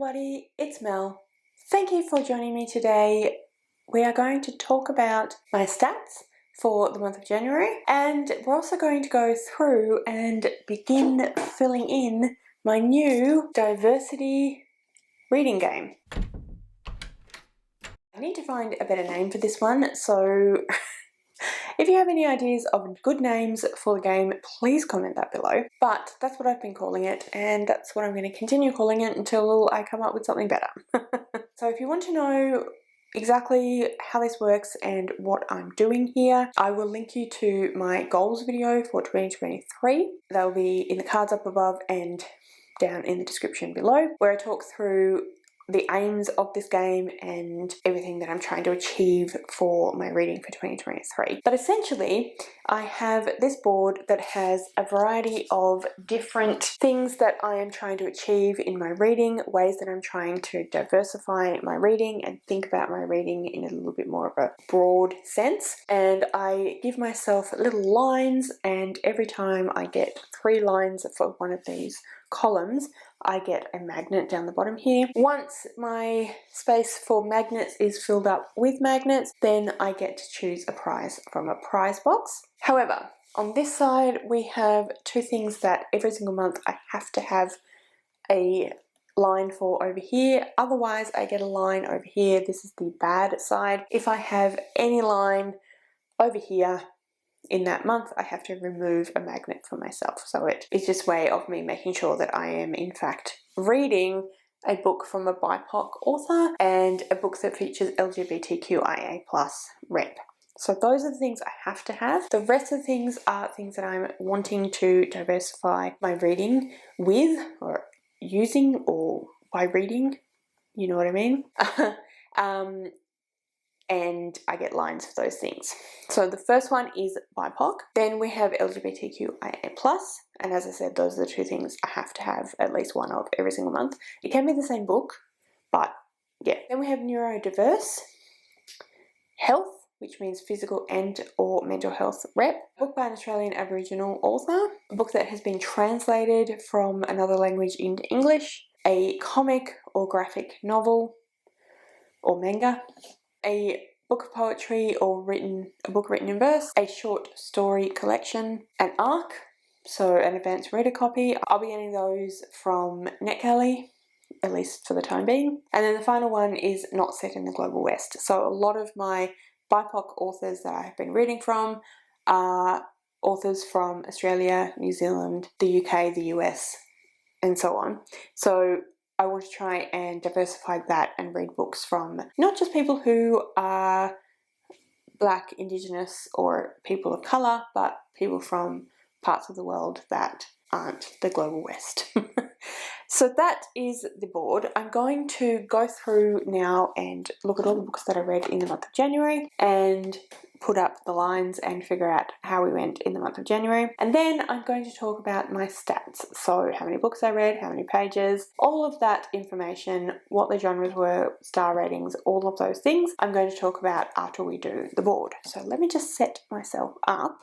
everybody, it's Mel. Thank you for joining me today. We are going to talk about my stats for the month of January, and we're also going to go through and begin filling in my new diversity reading game. I need to find a better name for this one, so if you have any ideas of good names for the game, please comment that below. But that's what I've been calling it, and that's what I'm going to continue calling it until I come up with something better. So if you want to know exactly how this works and what I'm doing here, I will link you to my goals video for 2023. They'll be in the cards up above and down in the description below, where I talk through the aims of this game and everything that I'm trying to achieve for my reading for 2023. But essentially, I have this board that has a variety of different things that I am trying to achieve in my reading, ways that I'm trying to diversify my reading and think about my reading in a little bit more of a broad sense. And I give myself little lines, and every time I get 3 lines for one of these columns, I get a magnet down the bottom here. Once my space for magnets is filled up with magnets, then I get to choose a prize from a prize box. However, on this side we have 2 things that every single month I have to have a line for over here, otherwise I get a line over here. This is the bad side. If I have any line over here in that month, I have to remove a magnet for myself. So it is just a way of me making sure that I am in fact reading a book from a BIPOC author and a book that features LGBTQIA+ rep. So those are the things I have to have. The rest of the things are things that I'm wanting to diversify my reading with, or using, or by reading, you know what I mean? And I get lines for those things. So the first one is BIPOC, then we have LGBTQIA+, and as I said, those are the 2 things I have to have at least one of every single month. It can be the same book, but yeah. Then we have neurodiverse, health, which means physical and or mental health rep, a book by an Australian Aboriginal author, a book that has been translated from another language into English, a comic or graphic novel or manga, a book of poetry or a book written in verse, a short story collection, an ARC, so an advanced reader copy. I'll be getting those from NetGalley, at least for the time being. And then the final one is not set in the global west. So a lot of my BIPOC authors that I have been reading from are authors from Australia, New Zealand, the UK, the US, and so on. So I want to try and diversify that and read books from not just people who are Black, Indigenous, or people of colour, but people from parts of the world that aren't the global west. So that is the board. I'm going to go through now and look at all the books that I read in the month of January and put up the lines and figure out how we went in the month of January. And then I'm going to talk about my stats. So how many books I read, how many pages, all of that information, what the genres were, star ratings, all of those things I'm going to talk about after we do the board. So let me just set myself up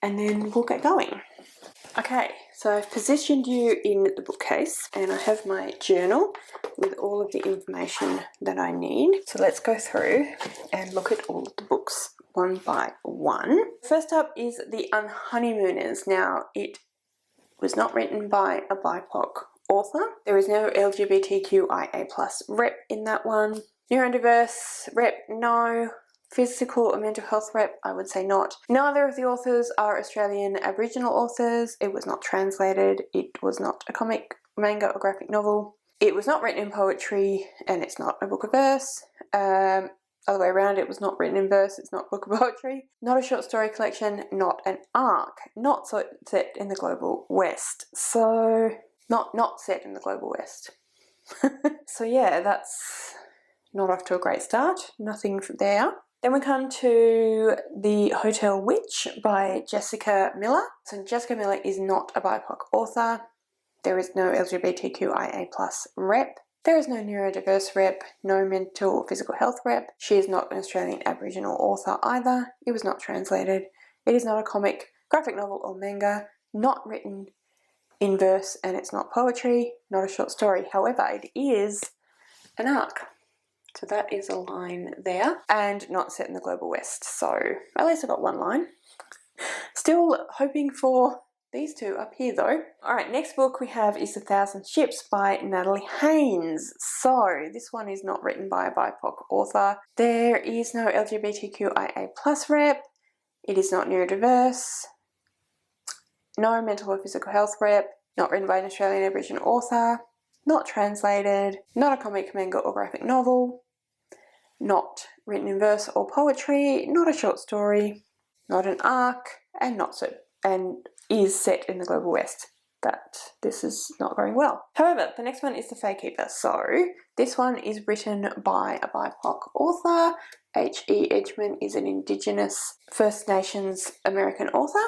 and then we'll get going. Okay, so I've positioned you in the bookcase and I have my journal with all of the information that I need. So let's go through and look at all of the books one by one. First up is The Unhoneymooners. Now, it was not written by a BIPOC author. There is no LGBTQIA+ rep in that one. Neurodiverse rep, no. Physical or mental health rep, I would say not. Neither of the authors are Australian Aboriginal authors. It was not translated. It was not a comic, manga, or graphic novel. It was not written in poetry, and it's not a book of verse. Other way around, it was not written in verse, it's not a book of poetry. Not a short story collection, not an ARC. Not set in the global west. So, not set in the global west. So yeah, that's not off to a great start. Nothing there. Then we come to The Hotel Witch by Jessica Miller. So Jessica Miller is not a BIPOC author. There is no LGBTQIA+ rep. There is no neurodiverse rep, no mental or physical health rep. She is not an Australian Aboriginal author either. It was not translated. It is not a comic, graphic novel or manga, not written in verse, and it's not poetry, not a short story. However, it is an arc. So that is a line there, and not set in the global west. So at least I got one line. Still hoping for these two up here though. Alright, next book we have is 1,000 Ships by Natalie Haynes. So this one is not written by a BIPOC author. There is no LGBTQIA+ rep. It is not neurodiverse. No mental or physical health rep. Not written by an Australian Aboriginal author. Not translated. Not a comic, manga or graphic novel. Not written in verse or poetry. Not a short story. Not an arc, and is set in the global west. That this is not going well. However, the next one is The Fae Keeper. So this one is written by a BIPOC author. H.E. Edgman is an Indigenous First Nations American author.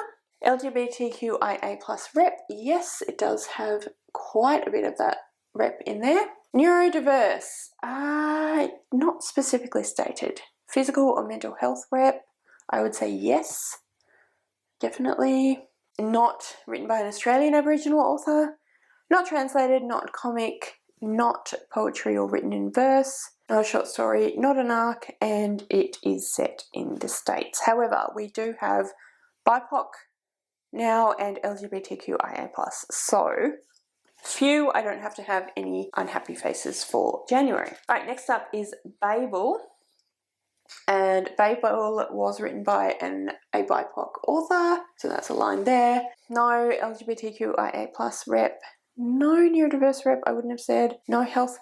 LGBTQIA+ rep. Yes, it does have quite a bit of that rep in there. Neurodiverse. Not specifically stated. Physical or mental health rep. I would say yes, definitely. Not written by an Australian Aboriginal author. Not translated, not comic, not poetry or written in verse. Not a short story, not an arc, and it is set in the States. However, we do have BIPOC now and LGBTQIA+. So, phew, I don't have to have any unhappy faces for January. Alright, next up is Babel. And Babel was written by a BIPOC author, so that's a line there. No LGBTQIA+ rep, no neurodiverse rep, I wouldn't have said. No health,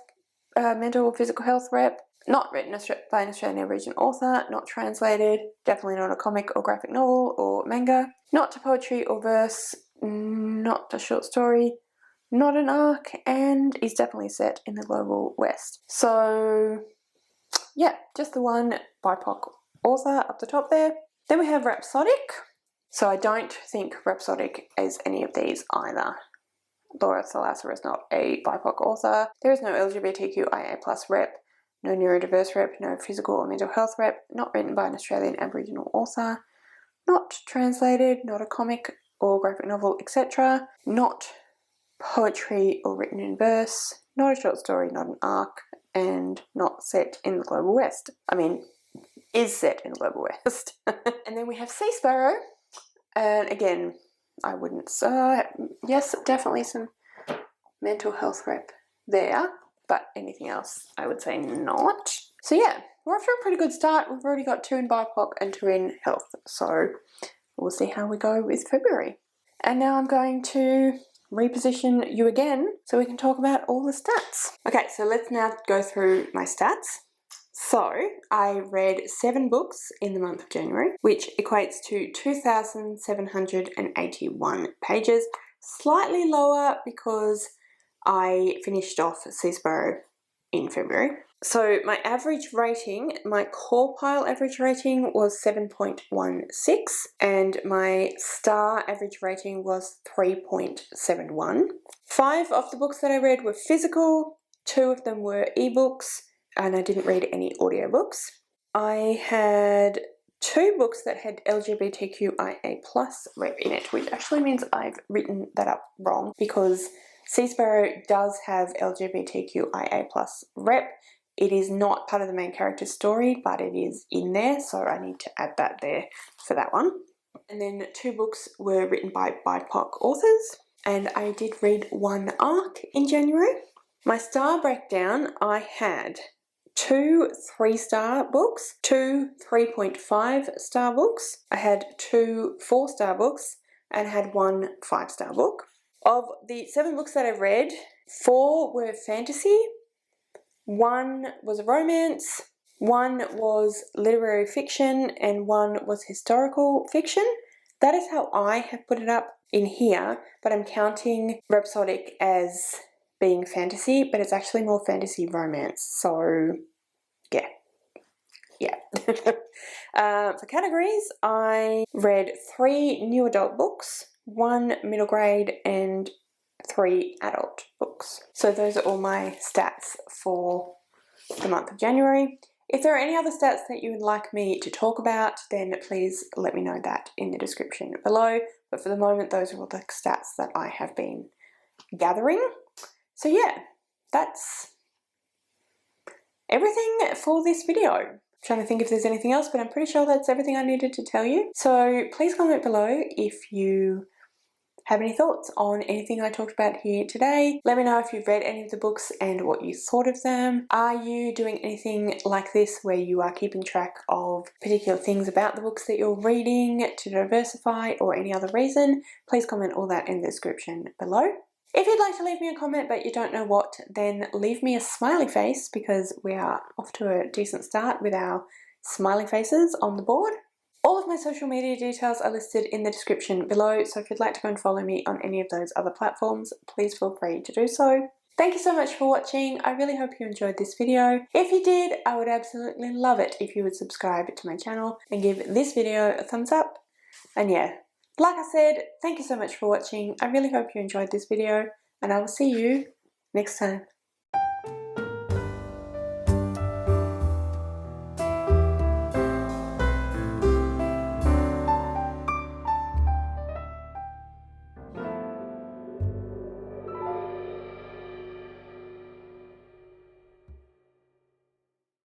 mental or physical health rep. Not written by an Australian Aboriginal author, not translated, definitely not a comic or graphic novel or manga. Not to poetry or verse, not a short story, not an arc, and is definitely set in the global west. So yeah, just the one BIPOC author up the top there. Then we have Rhapsodic. So I don't think Rhapsodic is any of these either. Laura Thalasser is not a BIPOC author. There is no LGBTQIA+ rep, no neurodiverse rep, no physical or mental health rep, not written by an Australian Aboriginal author, not translated, not a comic or graphic novel, etc. Not poetry or written in verse, not a short story, not an arc, and not set in the global west. I mean, is set in the global west. And then we have Sea Sparrow, and again, I wouldn't say, yes, definitely some mental health rep there, but anything else I would say not. So yeah, we're off to a pretty good start. We've already got 2 in BIPOC and 2 in health, so we'll see how we go with February. And now I'm going to reposition you again so we can talk about all the stats. Okay, so let's now go through my stats. So I read 7 books in the month of January, which equates to 2,781 pages, slightly lower because I finished off Sea Sparrow in February. So my average rating, my core pile average rating was 7.16 and my star average rating was 3.71. 5 of the books that I read were physical, 2 of them were ebooks, and I didn't read any audiobooks. I had 2 books that had LGBTQIA+ rep in it, which actually means I've written that up wrong because Sea Sparrow does have LGBTQIA+ rep. It is not part of the main character's story, but it is in there, so I need to add that there for that one. And then 2 books were written by BIPOC authors, and I did read 1 arc in January. My star breakdown, I had 2 3-star books, 2 3.5-star books, I had 2 4-star books, and I had 1 5-star book. Of the 7 books that I read, 4 were fantasy, 1 was a romance, 1 was literary fiction, and 1 was historical fiction. That is how I have put it up in here, but I'm counting Rhapsodic as being fantasy, but it's actually more fantasy romance, so yeah. For categories, I read 3 new adult books, 1 middle grade, and 3 adult books. So those are all my stats for the month of January. If there are any other stats that you would like me to talk about, then please let me know that in the description below. But for the moment, those are all the stats that I have been gathering. So yeah, that's everything for this video. I'm trying to think if there's anything else, but I'm pretty sure that's everything I needed to tell you. So please comment below if you have any thoughts on anything I talked about here today. Let me know if you've read any of the books and what you thought of them. Are you doing anything like this where you are keeping track of particular things about the books that you're reading to diversify or any other reason? Please comment all that in the description below. If you'd like to leave me a comment but you don't know what, then leave me a smiley face because we are off to a decent start with our smiley faces on the board. All of my social media details are listed in the description below, so if you'd like to go and follow me on any of those other platforms, please feel free to do so. Thank you so much for watching. I really hope you enjoyed this video. If you did, I would absolutely love it if you would subscribe to my channel and give this video a thumbs up. And yeah, like I said, thank you so much for watching. I really hope you enjoyed this video, and I will see you next time.